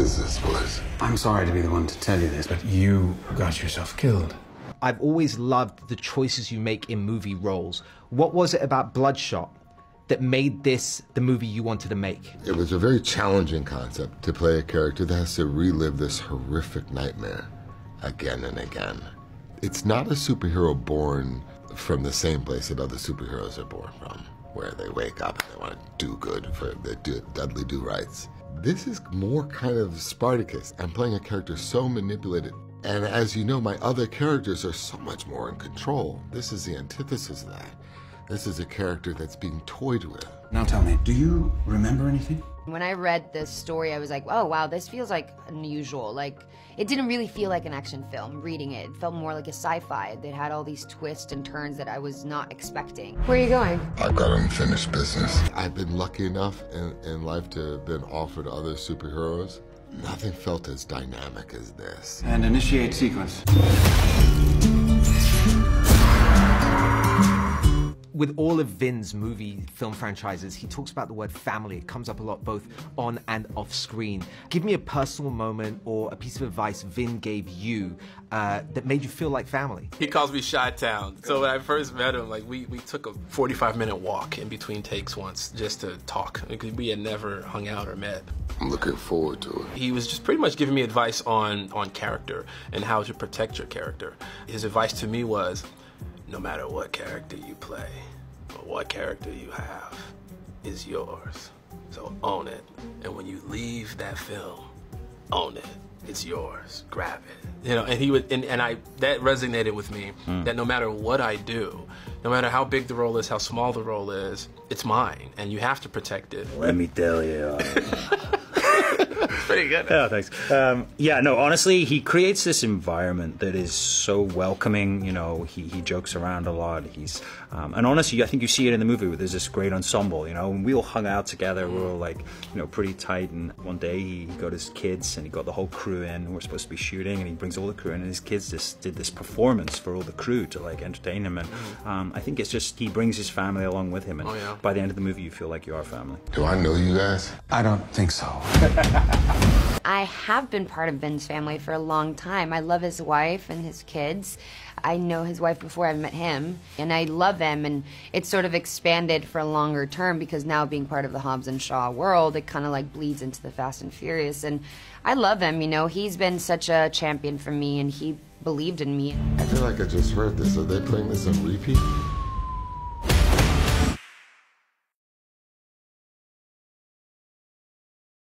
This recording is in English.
business, boys. I'm sorry to be the one to tell you this, but you got yourself killed. I've always loved the choices you make in movie roles. What was it about Bloodshot that made this the movie you wanted to make? It was a very challenging concept to play a character that has to relive this horrific nightmare again and again. It's not a superhero born from the same place that other superheroes are born from, where they wake up and they want to do good for their Dudley do-rights. This is more kind of Spartacus. I'm playing a character so manipulated. And as you know, my other characters are so much more in control. This is the antithesis of that. This is a character that's being toyed with. Now tell me, do you remember anything? When I read this story, I was like, oh wow, this feels like unusual. Like, it didn't really feel like an action film reading it. It felt more like a sci-fi that had all these twists and turns that I was not expecting. Where are you going? I've got unfinished business. I've been lucky enough in life to have been offered other superheroes. Nothing felt as dynamic as this. And initiate sequence. With all of Vin's film franchises, he talks about the word family. It comes up a lot both on and off screen. Give me a personal moment or a piece of advice Vin gave you that made you feel like family. He calls me Chi-Town. So when I first met him, like we took a 45-minute walk in between takes once just to talk, because we had never hung out or met. I'm looking forward to it. He was just pretty much giving me advice on character and how to protect your character. His advice to me was, no matter what character you play, or what character you have, is yours. So own it. And when you leave that film, own it. It's yours. Grab it. You know, and he would, and that resonated with me, that no matter what I do, no matter how big the role is, how small the role is, it's mine, and you have to protect it. Let me tell you. Pretty good. Oh, thanks. Yeah, no, honestly, he creates this environment that is so welcoming. You know, he jokes around a lot. He's, and honestly, I think you see it in the movie where there's this great ensemble, you know, and we all hung out together. We were all like, you know, pretty tight. And one day he got his kids and he got the whole crew in. We're supposed to be shooting, and he brings all the crew in, and his kids just did this performance for all the crew to like entertain him. And I think it's just, he brings his family along with him. And by the end of the movie, you feel like you are family. Do I know you guys? I don't think so. I have been part of Vin's family for a long time. I love his wife and his kids. I know his wife before I met him, and I love him, and it's sort of expanded for a longer term because now being part of the Hobbs and Shaw world, it kind of like bleeds into the Fast and Furious, and I love him, you know. He's been such a champion for me, and he believed in me. I feel like I just heard this. Are they playing this on repeat?